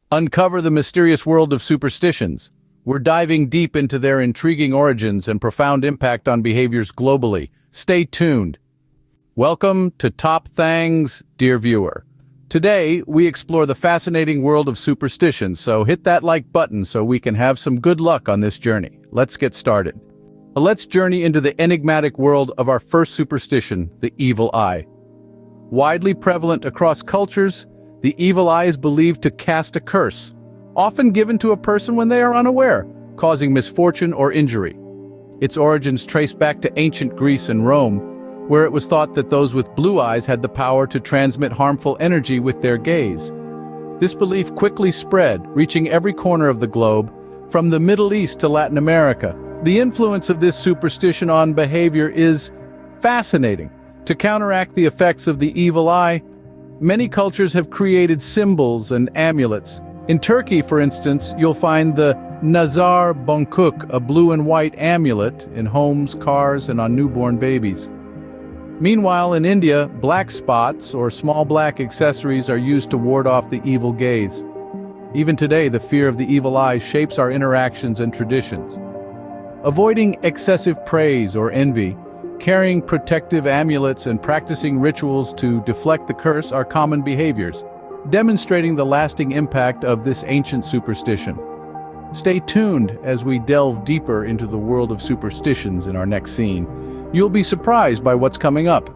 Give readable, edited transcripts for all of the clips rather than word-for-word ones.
Uncover the mysterious world of superstitions. We're diving deep into their intriguing origins and profound impact on behaviors globally. Stay tuned. Welcome to TopThangs, dear viewer. Today, we explore the fascinating world of superstitions, so hit that like button so we can have some good luck on this journey. Let's get started. Let's journey into the enigmatic world of our first superstition, the evil eye. Widely prevalent across cultures, the evil eye is believed to cast a curse, often given to a person when they are unaware, causing misfortune or injury. Its origins trace back to ancient Greece and Rome, where it was thought that those with blue eyes had the power to transmit harmful energy with their gaze. This belief quickly spread, reaching every corner of the globe, from the Middle East to Latin America. The influence of this superstition on behavior is fascinating. To counteract the effects of the evil eye, many cultures have created symbols and amulets. In Turkey, for instance, you'll find the Nazar Bonkuk, a blue and white amulet in homes, cars, and on newborn babies. Meanwhile, in India, black spots or small black accessories are used to ward off the evil gaze. Even today, the fear of the evil eye shapes our interactions and traditions. Avoiding excessive praise or envy, carrying protective amulets and practicing rituals to deflect the curse are common behaviors, demonstrating the lasting impact of this ancient superstition. Stay tuned as we delve deeper into the world of superstitions in our next scene. You'll be surprised by what's coming up.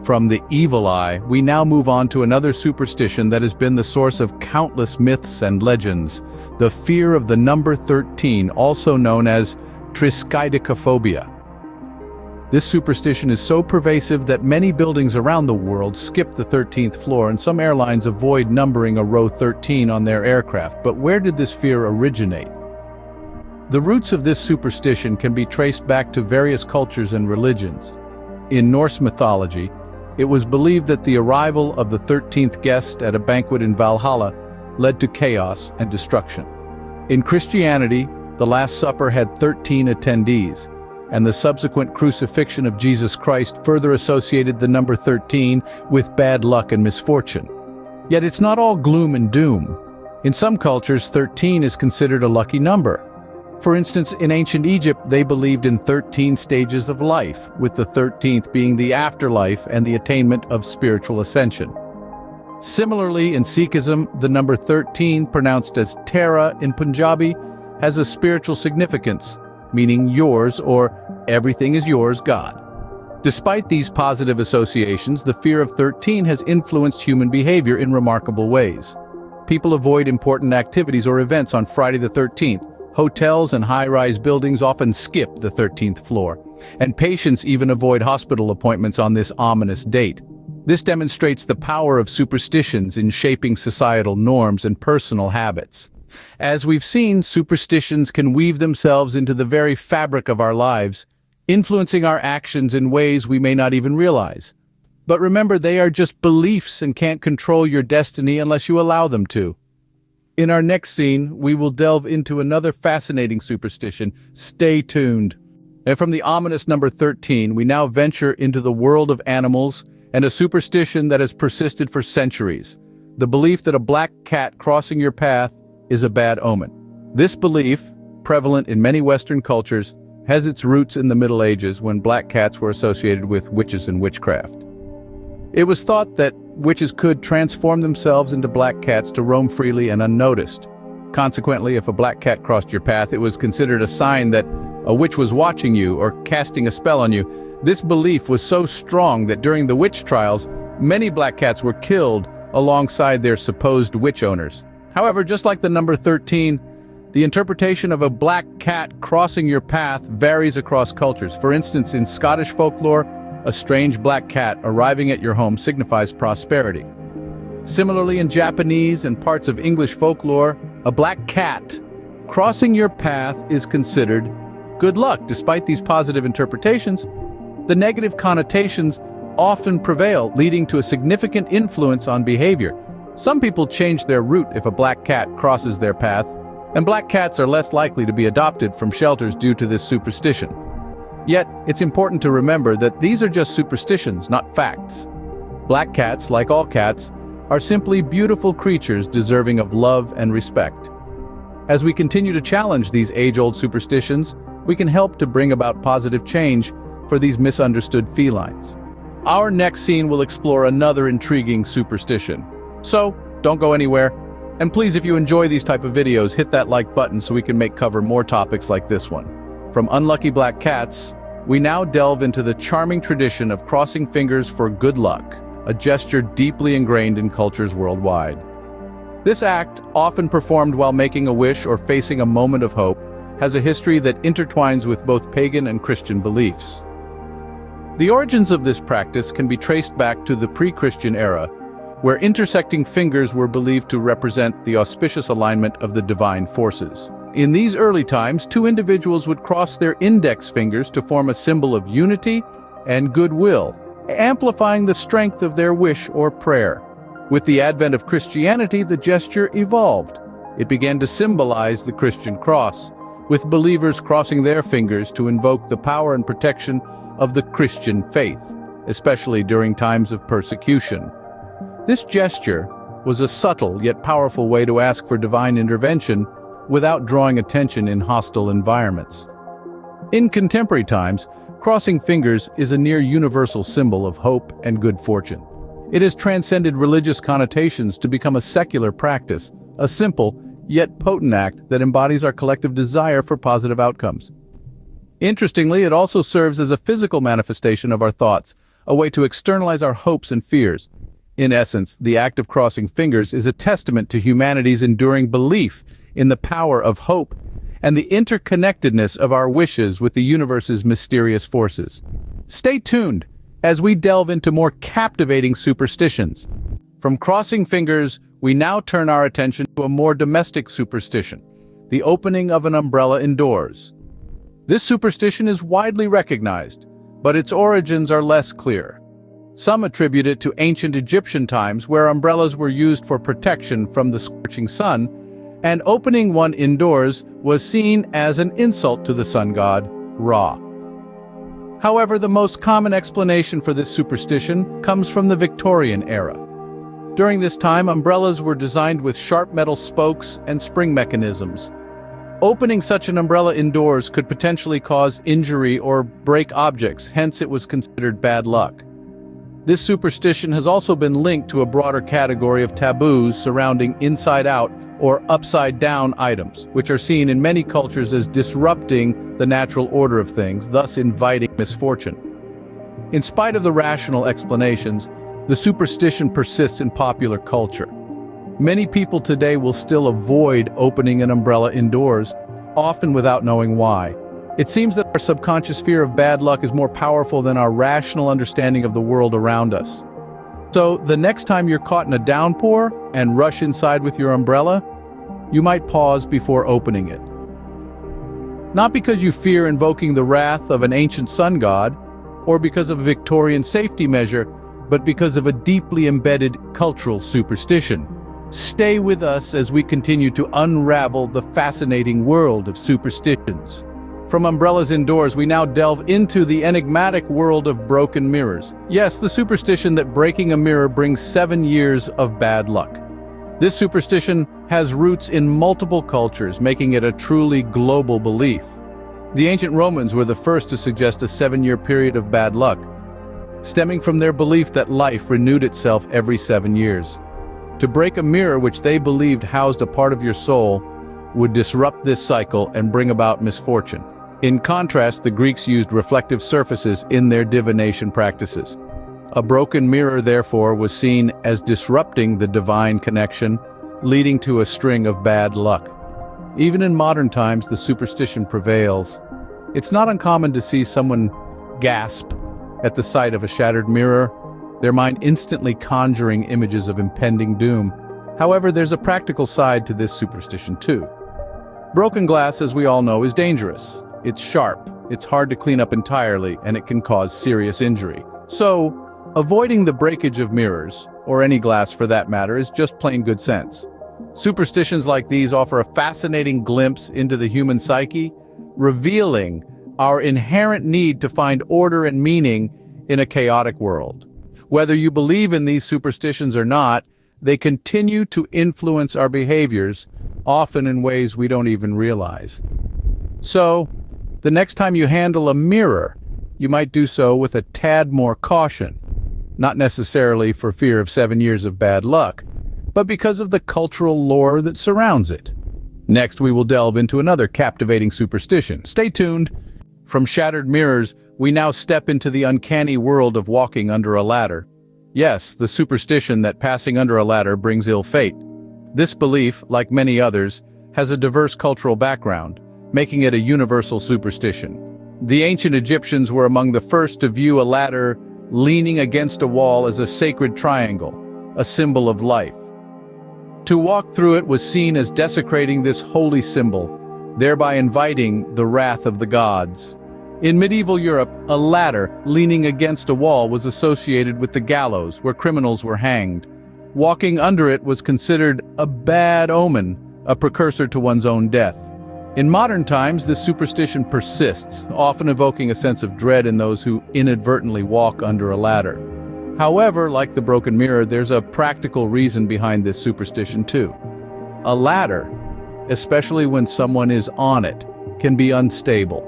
From the evil eye, we now move on to another superstition that has been the source of countless myths and legends, the fear of the number 13, also known as triskaidekaphobia. This superstition is so pervasive that many buildings around the world skip the 13th floor, and some airlines avoid numbering a row 13 on their aircraft. But where did this fear originate? The roots of this superstition can be traced back to various cultures and religions. In Norse mythology, it was believed that the arrival of the 13th guest at a banquet in Valhalla led to chaos and destruction. In Christianity, the Last Supper had 13 attendees, and the subsequent crucifixion of Jesus Christ further associated the number 13 with bad luck and misfortune. Yet it's not all gloom and doom. In some cultures, 13 is considered a lucky number. For instance, in ancient Egypt, they believed in 13 stages of life, with the 13th being the afterlife and the attainment of spiritual ascension. Similarly, in Sikhism, the number 13, pronounced as Tara in Punjabi, has a spiritual significance, meaning yours or everything is yours, God. Despite these positive associations, the fear of 13 has influenced human behavior in remarkable ways. People avoid important activities or events on Friday the 13th. Hotels and high-rise buildings often skip the 13th floor, and patients even avoid hospital appointments on this ominous date. This demonstrates the power of superstitions in shaping societal norms and personal habits. As we've seen, superstitions can weave themselves into the very fabric of our lives, influencing our actions in ways we may not even realize. But remember, they are just beliefs and can't control your destiny unless you allow them to. In our next scene, we will delve into another fascinating superstition. Stay tuned. And from the ominous number 13, we now venture into the world of animals and a superstition that has persisted for centuries. The belief that a black cat crossing your path is a bad omen. This belief, prevalent in many Western cultures, has its roots in the Middle Ages when black cats were associated with witches and witchcraft. It was thought that witches could transform themselves into black cats to roam freely and unnoticed. Consequently, if a black cat crossed your path, it was considered a sign that a witch was watching you or casting a spell on you. This belief was so strong that during the witch trials, many black cats were killed alongside their supposed witch owners. However, just like the number 13, the interpretation of a black cat crossing your path varies across cultures. For instance, in Scottish folklore, a strange black cat arriving at your home signifies prosperity. Similarly, in Japanese and parts of English folklore, a black cat crossing your path is considered good luck. Despite these positive interpretations, the negative connotations often prevail, leading to a significant influence on behavior. Some people change their route if a black cat crosses their path, and black cats are less likely to be adopted from shelters due to this superstition. Yet, it's important to remember that these are just superstitions, not facts. Black cats, like all cats, are simply beautiful creatures deserving of love and respect. As we continue to challenge these age-old superstitions, we can help to bring about positive change for these misunderstood felines. Our next scene will explore another intriguing superstition. So, don't go anywhere. And please, if you enjoy these type of videos, hit that like button so we can cover more topics like this one. From unlucky black cats, we now delve into the charming tradition of crossing fingers for good luck, a gesture deeply ingrained in cultures worldwide. This act, often performed while making a wish or facing a moment of hope, has a history that intertwines with both pagan and Christian beliefs. The origins of this practice can be traced back to the pre-Christian era, where intersecting fingers were believed to represent the auspicious alignment of the divine forces. In these early times, two individuals would cross their index fingers to form a symbol of unity and goodwill, amplifying the strength of their wish or prayer. With the advent of Christianity, the gesture evolved. It began to symbolize the Christian cross, with believers crossing their fingers to invoke the power and protection of the Christian faith, especially during times of persecution. This gesture was a subtle yet powerful way to ask for divine intervention without drawing attention in hostile environments. In contemporary times, crossing fingers is a near universal symbol of hope and good fortune. It has transcended religious connotations to become a secular practice, a simple yet potent act that embodies our collective desire for positive outcomes. Interestingly, it also serves as a physical manifestation of our thoughts, a way to externalize our hopes and fears. In essence, the act of crossing fingers is a testament to humanity's enduring belief in the power of hope and the interconnectedness of our wishes with the universe's mysterious forces. Stay tuned as we delve into more captivating superstitions. From crossing fingers, we now turn our attention to a more domestic superstition, the opening of an umbrella indoors. This superstition is widely recognized, but its origins are less clear. Some attribute it to ancient Egyptian times where umbrellas were used for protection from the scorching sun, and opening one indoors was seen as an insult to the sun god, Ra. However, the most common explanation for this superstition comes from the Victorian era. During this time, umbrellas were designed with sharp metal spokes and spring mechanisms. Opening such an umbrella indoors could potentially cause injury or break objects, hence it was considered bad luck. This superstition has also been linked to a broader category of taboos surrounding inside-out or upside-down items, which are seen in many cultures as disrupting the natural order of things, thus inviting misfortune. In spite of the rational explanations, the superstition persists in popular culture. Many people today will still avoid opening an umbrella indoors, often without knowing why. It seems that our subconscious fear of bad luck is more powerful than our rational understanding of the world around us. So, the next time you're caught in a downpour and rush inside with your umbrella, you might pause before opening it. Not because you fear invoking the wrath of an ancient sun god, or because of a Victorian safety measure, but because of a deeply embedded cultural superstition. Stay with us as we continue to unravel the fascinating world of superstitions. From umbrellas indoors, we now delve into the enigmatic world of broken mirrors. Yes, the superstition that breaking a mirror brings 7 years of bad luck. This superstition has roots in multiple cultures, making it a truly global belief. The ancient Romans were the first to suggest a 7-year period of bad luck, stemming from their belief that life renewed itself every 7 years. To break a mirror which they believed housed a part of your soul would disrupt this cycle and bring about misfortune. In contrast, the Greeks used reflective surfaces in their divination practices. A broken mirror, therefore, was seen as disrupting the divine connection, leading to a string of bad luck. Even in modern times, the superstition prevails. It's not uncommon to see someone gasp at the sight of a shattered mirror, their mind instantly conjuring images of impending doom. However, there's a practical side to this superstition too. Broken glass, as we all know, is dangerous. It's sharp, it's hard to clean up entirely, and it can cause serious injury. So, avoiding the breakage of mirrors, or any glass for that matter, is just plain good sense. Superstitions like these offer a fascinating glimpse into the human psyche, revealing our inherent need to find order and meaning in a chaotic world. Whether you believe in these superstitions or not, they continue to influence our behaviors, often in ways we don't even realize. So, the next time you handle a mirror, you might do so with a tad more caution, not necessarily for fear of 7 years of bad luck, but because of the cultural lore that surrounds it. Next, we will delve into another captivating superstition. Stay tuned. From shattered mirrors, we now step into the uncanny world of walking under a ladder. Yes, the superstition that passing under a ladder brings ill fate. This belief, like many others, has a diverse cultural background, making it a universal superstition. The ancient Egyptians were among the first to view a ladder leaning against a wall as a sacred triangle, a symbol of life. To walk through it was seen as desecrating this holy symbol, thereby inviting the wrath of the gods. In medieval Europe, a ladder leaning against a wall was associated with the gallows, where criminals were hanged. Walking under it was considered a bad omen, a precursor to one's own death. In modern times, this superstition persists, often evoking a sense of dread in those who inadvertently walk under a ladder. However, like the broken mirror, there's a practical reason behind this superstition too. A ladder, especially when someone is on it, can be unstable.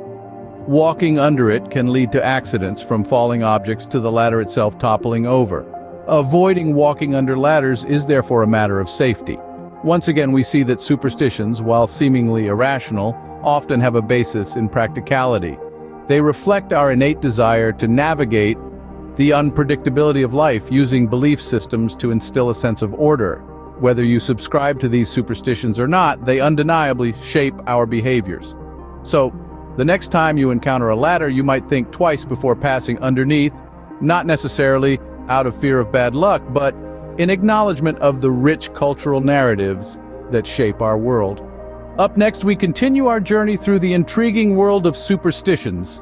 Walking under it can lead to accidents, from falling objects to the ladder itself toppling over. Avoiding walking under ladders is therefore a matter of safety. Once again, we see that superstitions, while seemingly irrational, often have a basis in practicality. They reflect our innate desire to navigate the unpredictability of life, using belief systems to instill a sense of order. Whether you subscribe to these superstitions or not, they undeniably shape our behaviors. So, the next time you encounter a ladder, you might think twice before passing underneath, not necessarily out of fear of bad luck, but in acknowledgement of the rich cultural narratives that shape our world. Up next, we continue our journey through the intriguing world of superstitions.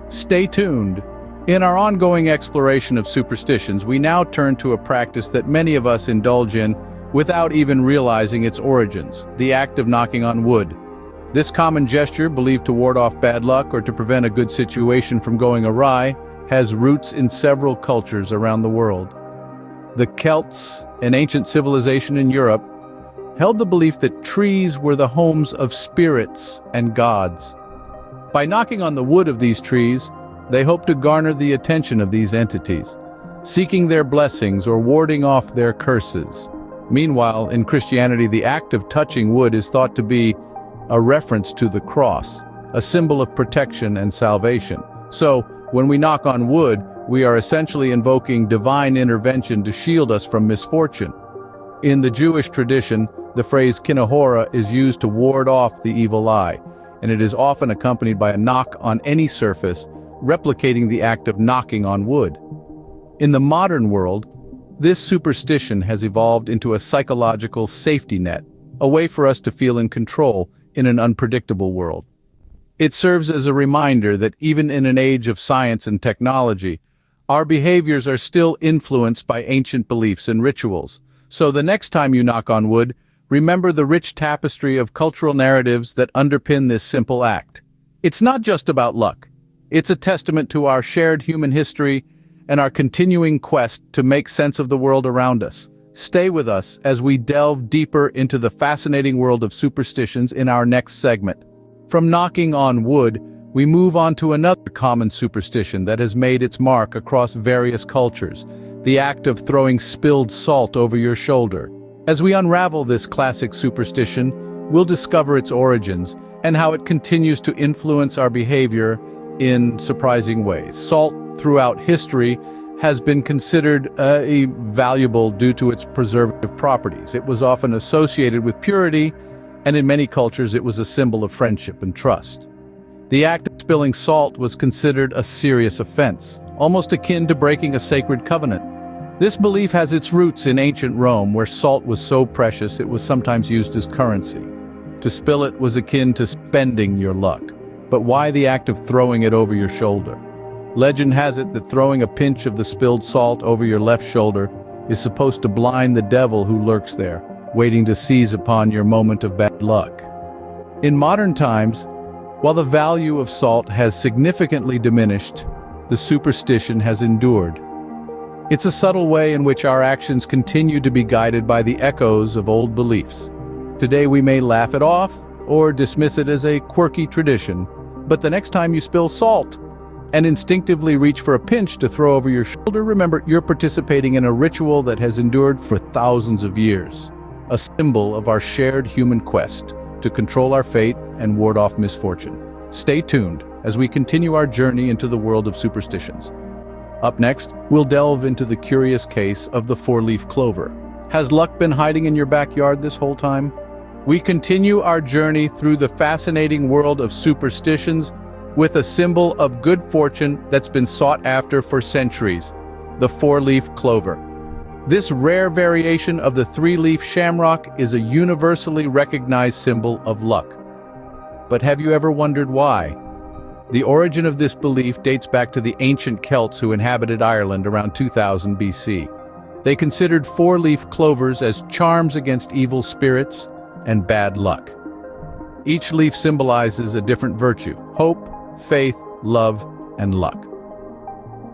Stay tuned. In our ongoing exploration of superstitions, we now turn to a practice that many of us indulge in without even realizing its origins: the act of knocking on wood. This common gesture, believed to ward off bad luck or to prevent a good situation from going awry, has roots in several cultures around the world. The Celts, an ancient civilization in Europe, held the belief that trees were the homes of spirits and gods. By knocking on the wood of these trees, they hoped to garner the attention of these entities, seeking their blessings or warding off their curses. Meanwhile, in Christianity, the act of touching wood is thought to be a reference to the cross, a symbol of protection and salvation. So, when we knock on wood, we are essentially invoking divine intervention to shield us from misfortune. In the Jewish tradition, the phrase kinahora is used to ward off the evil eye, and it is often accompanied by a knock on any surface, replicating the act of knocking on wood. In the modern world, this superstition has evolved into a psychological safety net, a way for us to feel in control in an unpredictable world. It serves as a reminder that even in an age of science and technology, our behaviors are still influenced by ancient beliefs and rituals. So the next time you knock on wood, remember the rich tapestry of cultural narratives that underpin this simple act. It's not just about luck. It's a testament to our shared human history and our continuing quest to make sense of the world around us. Stay with us as we delve deeper into the fascinating world of superstitions in our next segment. From knocking on wood, we move on to another common superstition that has made its mark across various cultures: the act of throwing spilled salt over your shoulder. As we unravel this classic superstition, we'll discover its origins and how it continues to influence our behavior in surprising ways. Salt throughout history has been considered valuable due to its preservative properties. It was often associated with purity, and in many cultures it was a symbol of friendship and trust. The act of spilling salt was considered a serious offense, almost akin to breaking a sacred covenant. This belief has its roots in ancient Rome, where salt was so precious it was sometimes used as currency. To spill it was akin to spending your luck. But why the act of throwing it over your shoulder? Legend has it that throwing a pinch of the spilled salt over your left shoulder is supposed to blind the devil who lurks there, waiting to seize upon your moment of bad luck. In modern times, while the value of salt has significantly diminished, the superstition has endured. It's a subtle way in which our actions continue to be guided by the echoes of old beliefs. Today we may laugh it off or dismiss it as a quirky tradition, but the next time you spill salt and instinctively reach for a pinch to throw over your shoulder, remember you're participating in a ritual that has endured for thousands of years, a symbol of our shared human quest to control our fate and ward off misfortune. Stay tuned as we continue our journey into the world of superstitions. Up next, we'll delve into the curious case of the four-leaf clover. Has luck been hiding in your backyard this whole time? We continue our journey through the fascinating world of superstitions with a symbol of good fortune that's been sought after for centuries, the four-leaf clover. This rare variation of the three-leaf shamrock is a universally recognized symbol of luck. But have you ever wondered why? The origin of this belief dates back to the ancient Celts who inhabited Ireland around 2000 BC. They considered four-leaf clovers as charms against evil spirits and bad luck. Each leaf symbolizes a different virtue: hope, faith, love, and luck.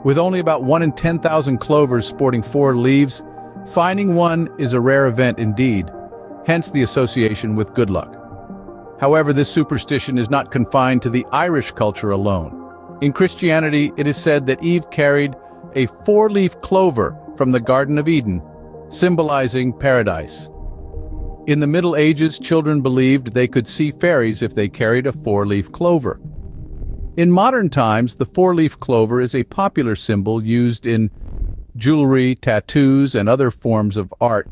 With only about 1 in 10,000 clovers sporting four leaves, finding one is a rare event indeed, hence the association with good luck. However, this superstition is not confined to the Irish culture alone. In Christianity, it is said that Eve carried a four-leaf clover from the Garden of Eden, symbolizing paradise. In the Middle Ages, children believed they could see fairies if they carried a four-leaf clover. In modern times, the four-leaf clover is a popular symbol used in jewelry, tattoos, and other forms of art,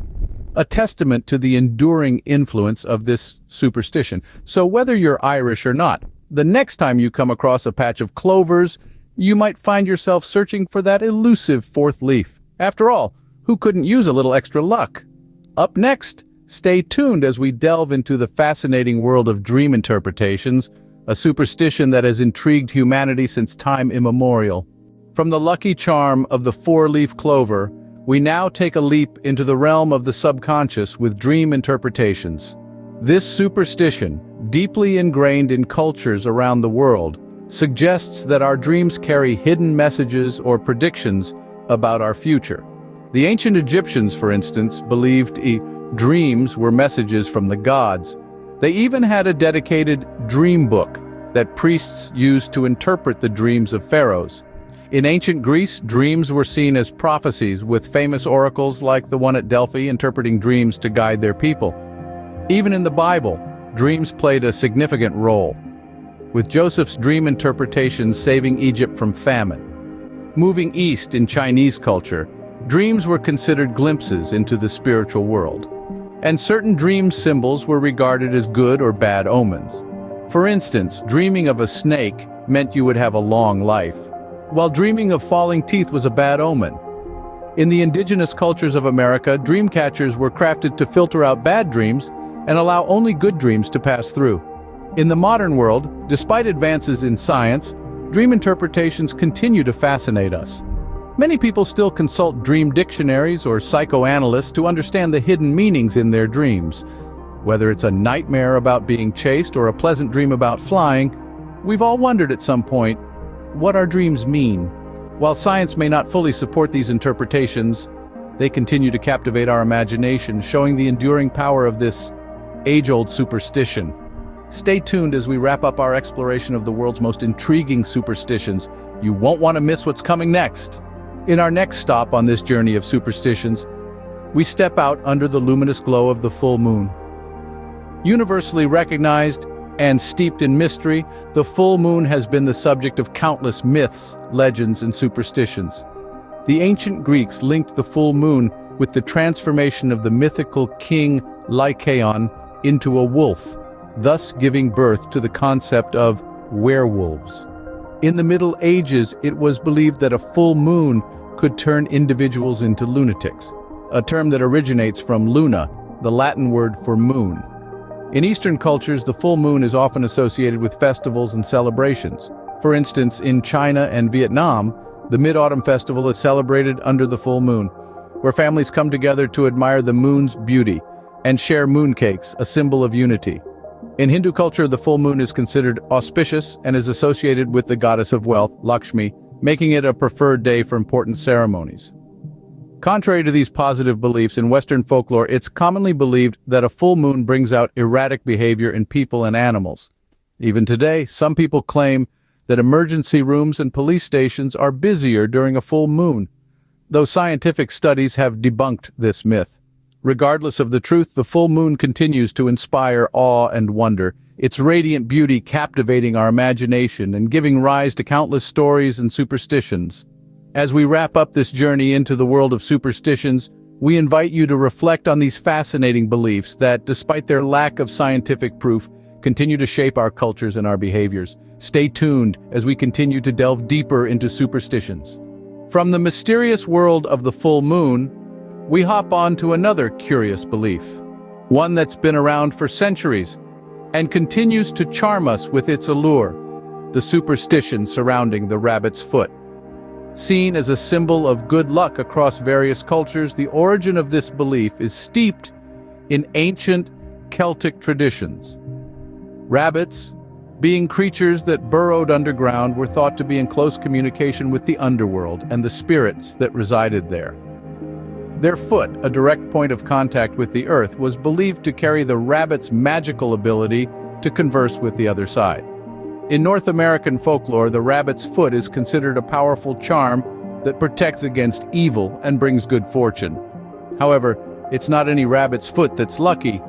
a testament to the enduring influence of this superstition. So whether you're Irish or not, the next time you come across a patch of clovers, you might find yourself searching for that elusive fourth leaf. After all, who couldn't use a little extra luck? Up next, stay tuned as we delve into the fascinating world of dream interpretations, a superstition that has intrigued humanity since time immemorial. From the lucky charm of the four-leaf clover, we now take a leap into the realm of the subconscious with dream interpretations. This superstition, deeply ingrained in cultures around the world, suggests that our dreams carry hidden messages or predictions about our future. The ancient Egyptians, for instance, believed dreams were messages from the gods. They even had a dedicated dream book that priests used to interpret the dreams of pharaohs. In ancient Greece, dreams were seen as prophecies, with famous oracles like the one at Delphi interpreting dreams to guide their people. Even in the Bible, dreams played a significant role, with Joseph's dream interpretations saving Egypt from famine. Moving east in Chinese culture, dreams were considered glimpses into the spiritual world, and certain dream symbols were regarded as good or bad omens. For instance, dreaming of a snake meant you would have a long life, while dreaming of falling teeth was a bad omen. In the indigenous cultures of America, dream catchers were crafted to filter out bad dreams and allow only good dreams to pass through. In the modern world, despite advances in science, dream interpretations continue to fascinate us. Many people still consult dream dictionaries or psychoanalysts to understand the hidden meanings in their dreams. Whether it's a nightmare about being chased or a pleasant dream about flying, we've all wondered at some point what our dreams mean. While science may not fully support these interpretations, they continue to captivate our imagination, showing the enduring power of this age-old superstition. Stay tuned as we wrap up our exploration of the world's most intriguing superstitions. You won't want to miss what's coming next. In our next stop on this journey of superstitions, we step out under the luminous glow of the full moon. Universally recognized and steeped in mystery, the full moon has been the subject of countless myths, legends, and superstitions. The ancient Greeks linked the full moon with the transformation of the mythical king Lycaon into a wolf, thus giving birth to the concept of werewolves. In the Middle Ages, it was believed that a full moon could turn individuals into lunatics, a term that originates from luna, the Latin word for moon. In Eastern cultures, the full moon is often associated with festivals and celebrations. For instance, in China and Vietnam, the Mid-Autumn Festival is celebrated under the full moon, where families come together to admire the moon's beauty and share mooncakes, a symbol of unity. In Hindu culture, the full moon is considered auspicious and is associated with the goddess of wealth, Lakshmi, making it a preferred day for important ceremonies. Contrary to these positive beliefs in Western folklore, it's commonly believed that a full moon brings out erratic behavior in people and animals. Even today, some people claim that emergency rooms and police stations are busier during a full moon, though scientific studies have debunked this myth. Regardless of the truth, the full moon continues to inspire awe and wonder, its radiant beauty captivating our imagination and giving rise to countless stories and superstitions. As we wrap up this journey into the world of superstitions, we invite you to reflect on these fascinating beliefs that, despite their lack of scientific proof, continue to shape our cultures and our behaviors. Stay tuned as we continue to delve deeper into superstitions. From the mysterious world of the full moon, we hop on to another curious belief, one that's been around for centuries and continues to charm us with its allure: the superstition surrounding the rabbit's foot. Seen as a symbol of good luck across various cultures, the origin of this belief is steeped in ancient Celtic traditions. Rabbits, being creatures that burrowed underground, were thought to be in close communication with the underworld and the spirits that resided there. Their foot, a direct point of contact with the earth, was believed to carry the rabbit's magical ability to converse with the other side. In North American folklore, the rabbit's foot is considered a powerful charm that protects against evil and brings good fortune. However, it's not any rabbit's foot that's lucky,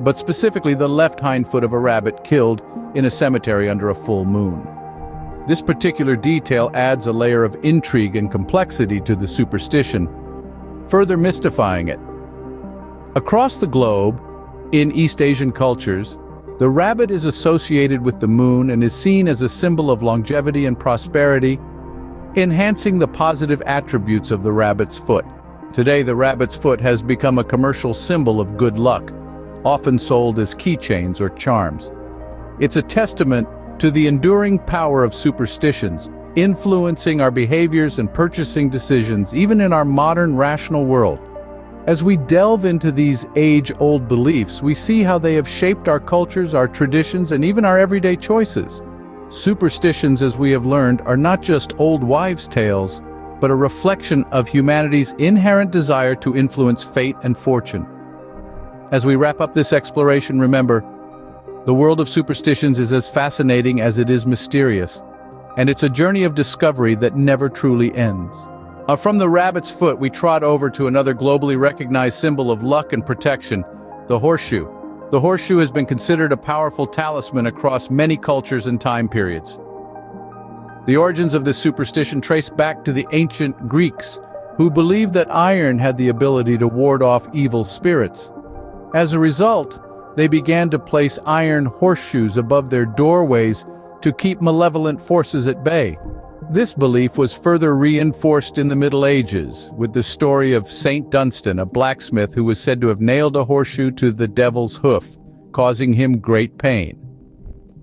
but specifically the left hind foot of a rabbit killed in a cemetery under a full moon. This particular detail adds a layer of intrigue and complexity to the superstition, further mystifying it. Across the globe, in East Asian cultures, the rabbit is associated with the moon and is seen as a symbol of longevity and prosperity, enhancing the positive attributes of the rabbit's foot. Today, the rabbit's foot has become a commercial symbol of good luck, often sold as keychains or charms. It's a testament to the enduring power of superstitions, influencing our behaviors and purchasing decisions, even in our modern rational world. As we delve into these age-old beliefs, we see how they have shaped our cultures, our traditions, and even our everyday choices. Superstitions, as we have learned, are not just old wives' tales, but a reflection of humanity's inherent desire to influence fate and fortune. As we wrap up this exploration, remember, the world of superstitions is as fascinating as it is mysterious, and it's a journey of discovery that never truly ends. From the rabbit's foot, we trot over to another globally recognized symbol of luck and protection, the horseshoe. The horseshoe has been considered a powerful talisman across many cultures and time periods. The origins of this superstition trace back to the ancient Greeks, who believed that iron had the ability to ward off evil spirits. As a result, they began to place iron horseshoes above their doorways to keep malevolent forces at bay. This belief was further reinforced in the Middle Ages, with the story of Saint Dunstan, a blacksmith who was said to have nailed a horseshoe to the devil's hoof, causing him great pain.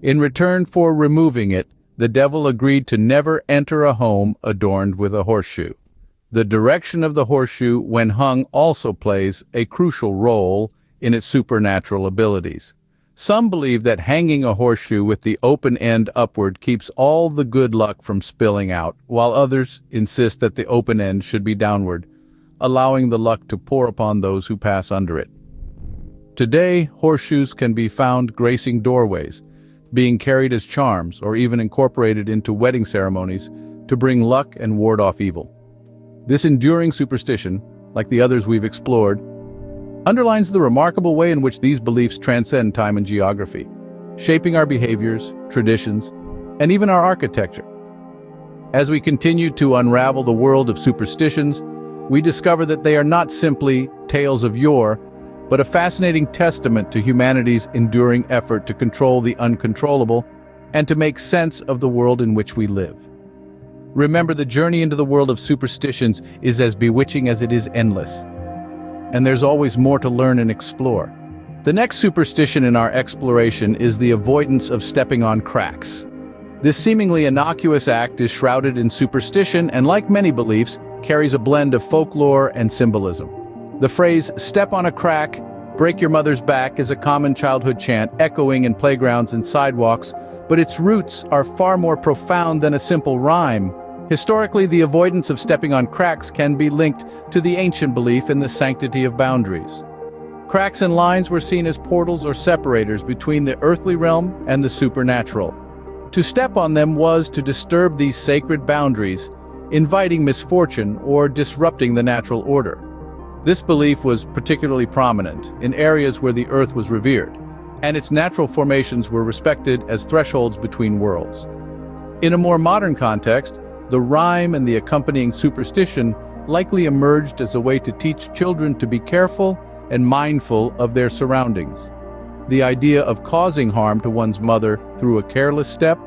In return for removing it, the devil agreed to never enter a home adorned with a horseshoe. The direction of the horseshoe when hung also plays a crucial role in its supernatural abilities. Some believe that hanging a horseshoe with the open end upward keeps all the good luck from spilling out, while others insist that the open end should be downward, allowing the luck to pour upon those who pass under it. Today, horseshoes can be found gracing doorways, being carried as charms or even incorporated into wedding ceremonies to bring luck and ward off evil. This enduring superstition, like the others we've explored, underlines the remarkable way in which these beliefs transcend time and geography, shaping our behaviors, traditions, and even our architecture. As we continue to unravel the world of superstitions, we discover that they are not simply tales of yore, but a fascinating testament to humanity's enduring effort to control the uncontrollable and to make sense of the world in which we live. Remember, the journey into the world of superstitions is as bewitching as it is endless, and there's always more to learn and explore. The next superstition in our exploration is the avoidance of stepping on cracks. This seemingly innocuous act is shrouded in superstition and, like many beliefs, carries a blend of folklore and symbolism. The phrase, "step on a crack, break your mother's back," is a common childhood chant echoing in playgrounds and sidewalks, but its roots are far more profound than a simple rhyme. Historically, the avoidance of stepping on cracks can be linked to the ancient belief in the sanctity of boundaries. Cracks and lines were seen as portals or separators between the earthly realm and the supernatural. To step on them was to disturb these sacred boundaries, inviting misfortune or disrupting the natural order. This belief was particularly prominent in areas where the earth was revered, and its natural formations were respected as thresholds between worlds. In a more modern context, the rhyme and the accompanying superstition likely emerged as a way to teach children to be careful and mindful of their surroundings. The idea of causing harm to one's mother through a careless step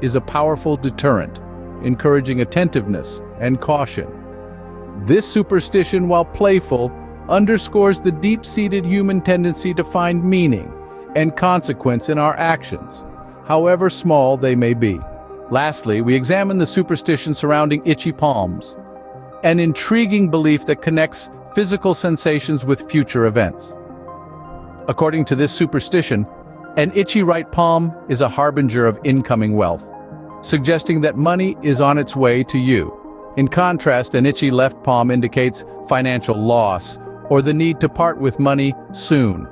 is a powerful deterrent, encouraging attentiveness and caution. This superstition, while playful, underscores the deep-seated human tendency to find meaning and consequence in our actions, however small they may be. Lastly, we examine the superstition surrounding itchy palms, an intriguing belief that connects physical sensations with future events. According to this superstition, an itchy right palm is a harbinger of incoming wealth, suggesting that money is on its way to you. In contrast, an itchy left palm indicates financial loss or the need to part with money soon.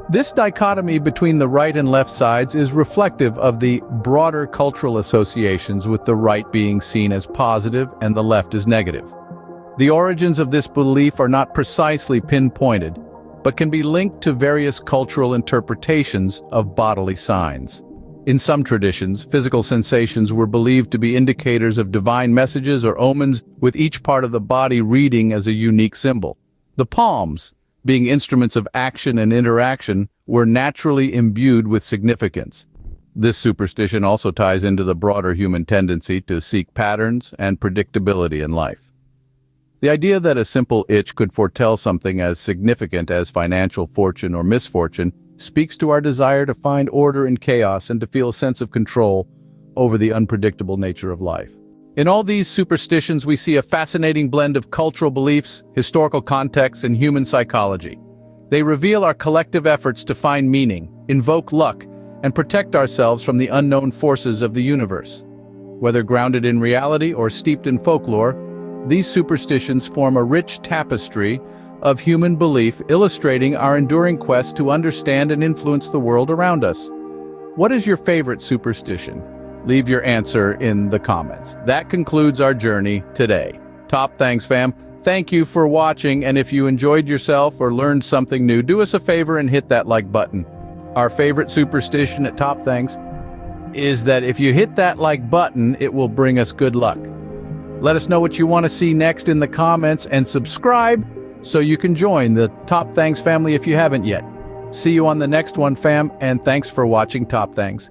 This dichotomy between the right and left sides is reflective of the broader cultural associations, with the right being seen as positive and the left as negative. The origins of this belief are not precisely pinpointed, but can be linked to various cultural interpretations of bodily signs. In some traditions, physical sensations were believed to be indicators of divine messages or omens, with each part of the body reading as a unique symbol. The palms, being instruments of action and interaction, were naturally imbued with significance. This superstition also ties into the broader human tendency to seek patterns and predictability in life. The idea that a simple itch could foretell something as significant as financial fortune or misfortune speaks to our desire to find order in chaos and to feel a sense of control over the unpredictable nature of life. In all these superstitions, we see a fascinating blend of cultural beliefs, historical context, and human psychology. They reveal our collective efforts to find meaning, invoke luck, and protect ourselves from the unknown forces of the universe. Whether grounded in reality or steeped in folklore, these superstitions form a rich tapestry of human belief, illustrating our enduring quest to understand and influence the world around us. What is your favorite superstition? Leave your answer in the comments. That concludes our journey today. TopThangs fam, thank you for watching, and if you enjoyed yourself or learned something new, do us a favor and hit that like button. Our favorite superstition at TopThangs is that if you hit that like button, it will bring us good luck. Let us know what you want to see next in the comments, and subscribe so you can join the TopThangs family if you haven't yet. See you on the next one, fam, and thanks for watching TopThangs.